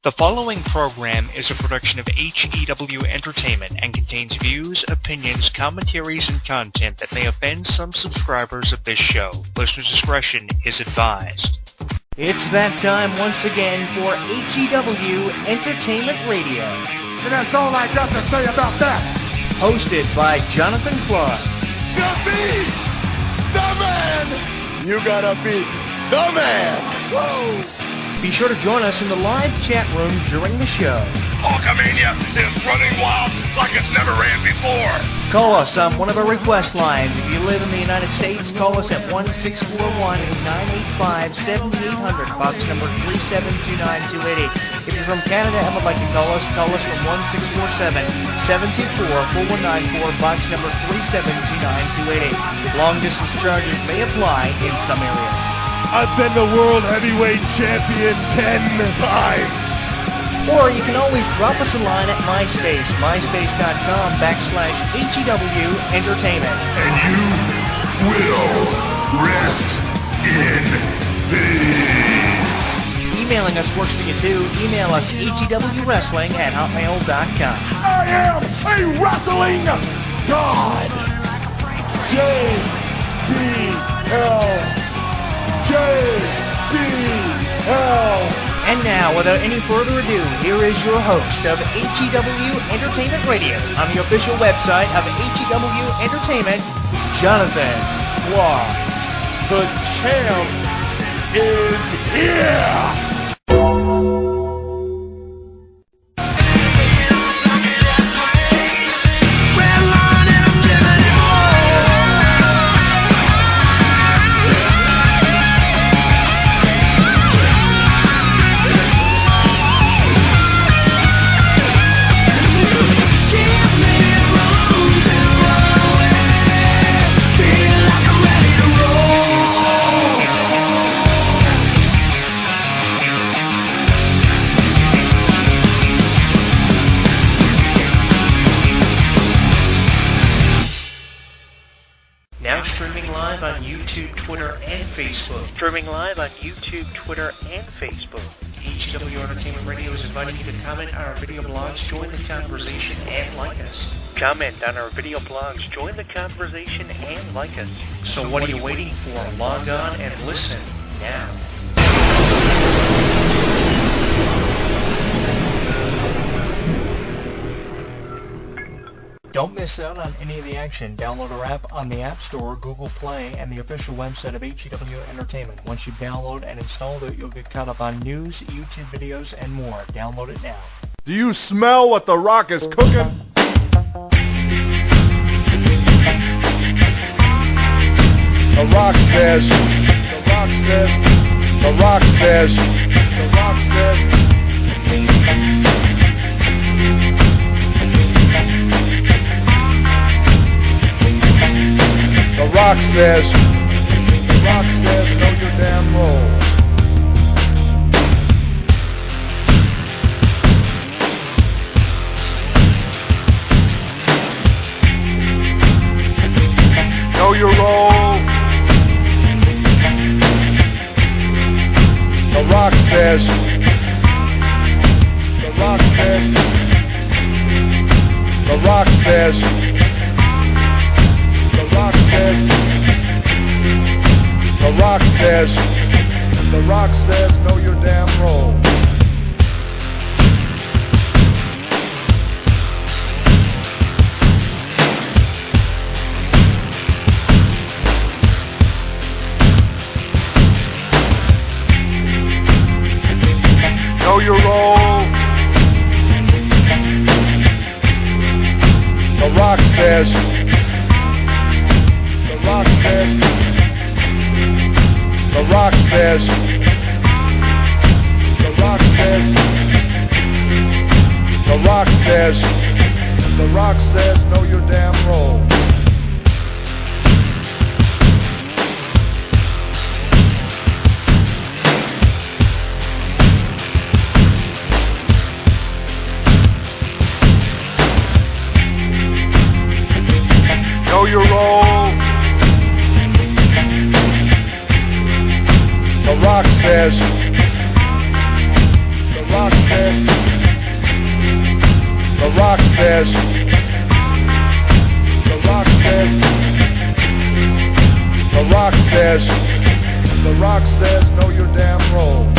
The following program is a production of HEW Entertainment and contains views, opinions, commentaries, and content that may offend some subscribers of this show. Listener discretion is advised. It's that time once again for HEW Entertainment Radio. And that's all I got to say about that. Hosted by Jonathan Clarke. The beat! The man! You gotta beat the man! Whoa! Be sure to join us in the live chat room during the show. Hulkamania is running wild like it's never ran before. Call us on one of our request lines. If you live in the United States, call us at 1-641-985-7800, box number 3729288. If you're from Canada and would like to call us from 1-647-724-4194, box number 3729288. Long distance charges may apply in some areas. I've been the world heavyweight champion 10 times. Or you can always drop us a line at MySpace, myspace.com/HEW Entertainment. And you will rest in peace. Emailing us works for you too. Email us hewwrestling@hotmail.com. I am a wrestling god. JBL. And now, without any further ado, here is your host of HEW Entertainment Radio on the official website of HEW Entertainment, Jonathan Clarke. The champ is here. Streaming live on YouTube, Twitter, and Facebook. HEW Entertainment Radio is inviting you to comment on our video blogs, join the conversation, and like us. So what are you waiting for? Log on and listen now. Don't miss out on any of the action. Download our app on the App Store, Google Play, and the official website of HEW Entertainment. Once you download and install it, you'll get caught up on news, YouTube videos, and more. Download it now. Do you smell what The Rock is cooking? The Rock says, The Rock says, The Rock says, The Rock says. The Rock says, know your damn role. Know your role. The Rock says, The Rock says, The Rock says, The Rock says, The Rock says, The Rock says, know your damn role. Know your role. The Rock says, The Rock says, The Rock says, The Rock says, The Rock says, The Rock says, know your damn role. Know your role. The Rock says, The Rock says, says, The Rock says, The Rock says, The Rock says, The Rock says, know your damn role.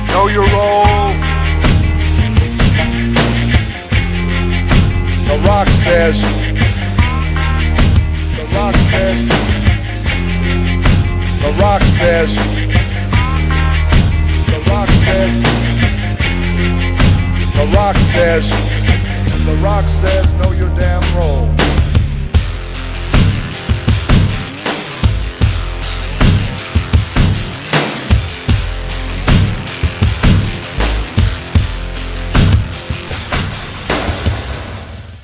Know your role. The Rock says, The Rock says, The Rock says, The Rock says, The Rock says, The Rock says, know your damn role.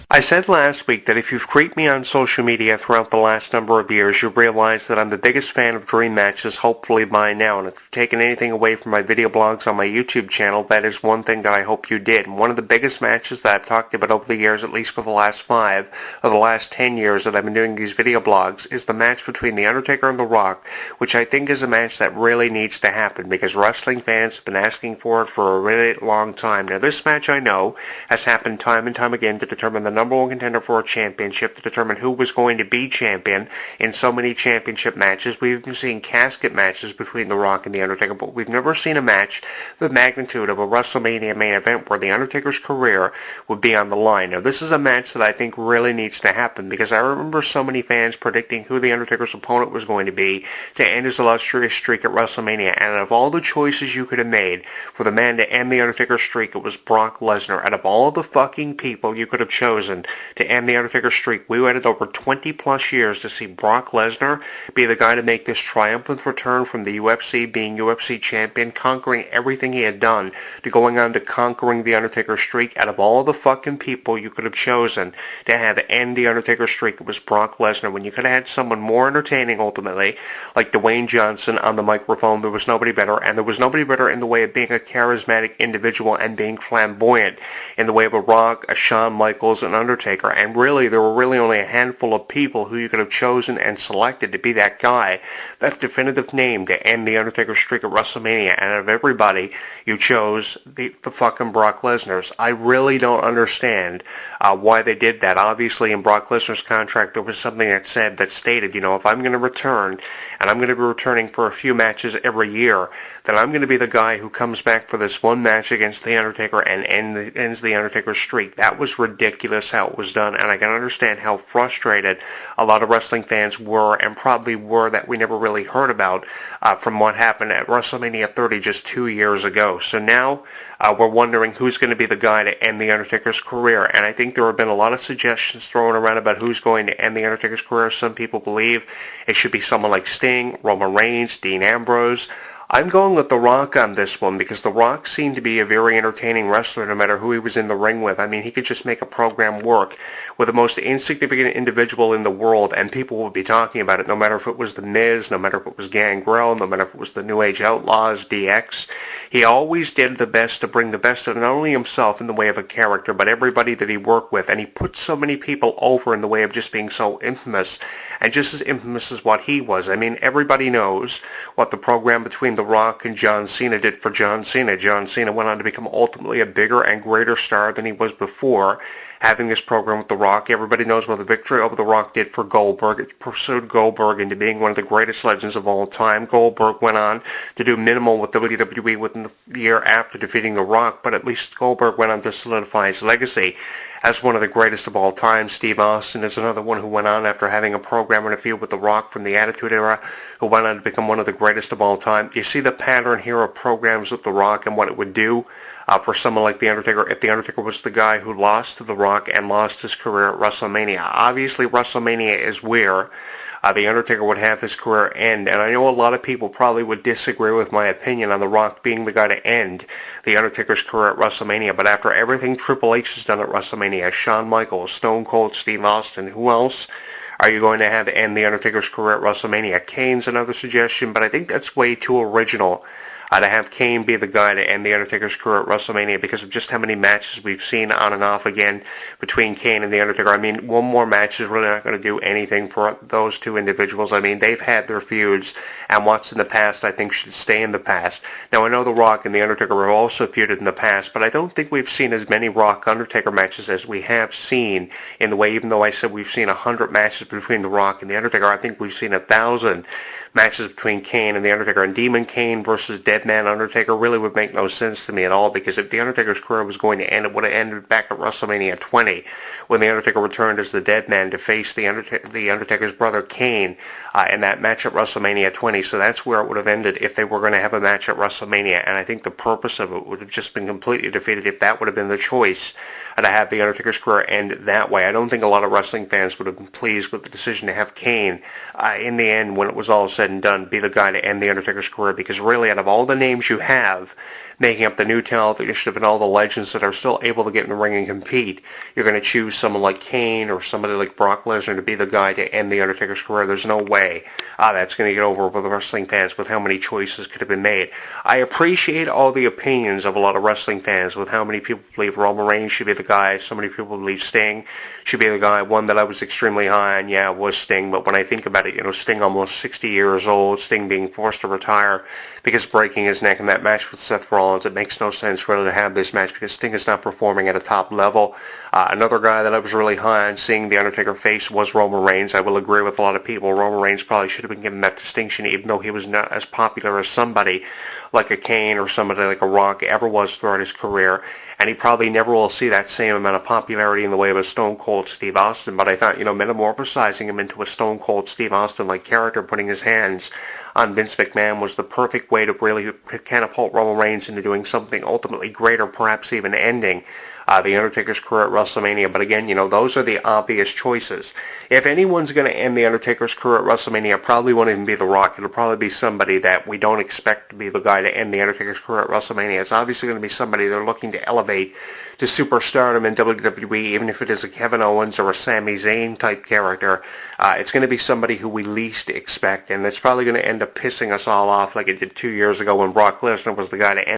I said last week that if you've creeped me on social media throughout the last number of years, you'll realize that I'm the biggest fan of dream matches, hopefully by now. And if you've taken anything away from my video blogs on my YouTube channel, that is one thing that I hope you did. And one of the biggest matches that I've talked about over the years, at least for the last 5 or the last 10 years that I've been doing these video blogs, is the match between The Undertaker and The Rock, which I think is a match that really needs to happen because wrestling fans have been asking for it for a really long time. Now, this match, I know, has happened time and time again to determine the number one contender for a championship, to determine who was going to be champion in so many championship matches. We've been seeing casket matches between The Rock and The Undertaker, but we've never seen a match the magnitude of a WrestleMania main event where The Undertaker's career would be on the line. Now, this is a match that I think really needs to happen because I remember so many fans predicting who The Undertaker's opponent was going to be to end his illustrious streak at WrestleMania, and out of all the choices you could have made for the man to end The Undertaker's streak, it was Brock Lesnar. Out of all the fucking people you could have chosen to end The Undertaker's streak, we waited over 20 plus years to see Brock Lesnar be the guy to make this triumphant return from the UFC, being UFC champion, conquering everything he had done, to going on to conquering The Undertaker's streak. Out of all the fucking people you could have chosen to have end The Undertaker's streak, it was Brock Lesnar. When you could have had someone more entertaining ultimately, like Dwayne Johnson on the microphone, there was nobody better, and there was nobody better in the way of being a charismatic individual and being flamboyant in the way of a Rock, a Shawn Michaels, an Undertaker. And really, there were really only a handful of people who you could have chosen and selected to be that guy, that definitive name to end The Undertaker's streak at WrestleMania. And out of everybody, you chose the fucking Brock Lesnar's. I really don't understand why they did that. Obviously, in Brock Lesnar's contract, there was something that stated, if I'm going to return, and I'm going to be returning for a few matches every year, then I'm going to be the guy who comes back for this one match against The Undertaker and ends The Undertaker's streak. That was ridiculous how it was done, and I can understand how frustrated a lot of wrestling fans were, and probably were, that we never really heard about from what happened at WrestleMania 30 just 2 years ago. So now we're wondering who's going to be the guy to end The Undertaker's career, and I think there have been a lot of suggestions thrown around about who's going to end The Undertaker's career. Some people believe it should be someone like Sting, Roman Reigns, Dean Ambrose. I'm going with The Rock on this one because The Rock seemed to be a very entertaining wrestler no matter who he was in the ring with. I mean, he could just make a program work with the most insignificant individual in the world, and people would be talking about it, no matter if it was The Miz, no matter if it was Gangrel, no matter if it was the New Age Outlaws, DX. He always did the best to bring the best of not only himself in the way of a character, but everybody that he worked with, and he put so many people over in the way of just being so infamous, and just as infamous as what he was. I mean, everybody knows what the program between The Rock and John Cena did for John Cena. John Cena went on to become ultimately a bigger and greater star than he was before having this program with The Rock. Everybody knows what the victory over The Rock did for Goldberg. It pursued Goldberg into being one of the greatest legends of all time. Goldberg went on to do minimal with WWE within the year after defeating The Rock, but at least Goldberg went on to solidify his legacy as one of the greatest of all time. Steve Austin is another one who went on after having a program in a feud with The Rock from the Attitude Era, who went on to become one of the greatest of all time. You see the pattern here of programs with The Rock and what it would do for someone like The Undertaker if The Undertaker was the guy who lost to The Rock and lost his career at WrestleMania. Obviously, WrestleMania is where The Undertaker would have his career end, and I know a lot of people probably would disagree with my opinion on The Rock being the guy to end The Undertaker's career at WrestleMania, but after everything Triple H has done at WrestleMania, Shawn Michaels, Stone Cold Steve Austin, who else are you going to have end The Undertaker's career at WrestleMania? Kane's another suggestion, but I think that's way too original to have Kane be the guy to end the Undertaker's career at WrestleMania because of just how many matches we've seen on and off again between Kane and the Undertaker. I mean, one more match is really not going to do anything for those two individuals. I mean, they've had their feuds, and what's in the past I think should stay in the past. Now, I know The Rock and the Undertaker have also feuded in the past, but I don't think we've seen as many Rock-Undertaker matches as we have seen in the way, even though I said we've seen 100 matches between The Rock and the Undertaker, I think we've seen 1,000 matches between Kane and the Undertaker. And Demon Kane versus Deadman Undertaker really would make no sense to me at all, because if the Undertaker's career was going to end, it would have ended back at WrestleMania 20 when the Undertaker returned as the Deadman to face the Undertaker's brother Kane in that match at WrestleMania 20. So that's where it would have ended if they were going to have a match at WrestleMania, and I think the purpose of it would have just been completely defeated if that would have been the choice, to have the Undertaker's career end that way. I don't think a lot of wrestling fans would have been pleased with the decision to have Kane, in the end, when it was all said and done, be the guy to end the Undertaker's career, because really, out of all the names you have making up the new talent initiative and all the legends that are still able to get in the ring and compete, you're going to choose someone like Kane or somebody like Brock Lesnar to be the guy to end the Undertaker's career. There's no way that's going to get over with the wrestling fans with how many choices could have been made. I appreciate all the opinions of a lot of wrestling fans with how many people believe Roman Reigns should be the guy, so many people believe Sting should be the guy. One that I was extremely high on, yeah, was Sting, but when I think about it, Sting almost 60 years old, Sting being forced to retire because of breaking his neck in that match with Seth Rollins, it makes no sense really to have this match because Sting is not performing at a top level. Another guy that I was really high on seeing the Undertaker face was Roman Reigns. I will agree with a lot of people. Roman Reigns probably should have been given that distinction, even though he was not as popular as somebody like a Kane or somebody like a Rock ever was throughout his career. And he probably never will see that same amount of popularity in the way of a Stone Cold Steve Austin. But I thought, metamorphosizing him into a Stone Cold Steve Austin-like character, putting his hands on Vince McMahon, was the perfect way to really catapult Roman Reigns into doing something ultimately greater, perhaps even ending the Undertaker's career at WrestleMania. But again, those are the obvious choices. If anyone's going to end the Undertaker's career at WrestleMania, it probably won't even be The Rock. It'll probably be somebody that we don't expect to be the guy to end the Undertaker's career at WrestleMania. It's obviously going to be somebody they're looking to elevate to superstardom in WWE, even if it is a Kevin Owens or a Sami Zayn type character. It's going to be somebody who we least expect, and it's probably going to end up pissing us all off like it did 2 years ago when Brock Lesnar was the guy to end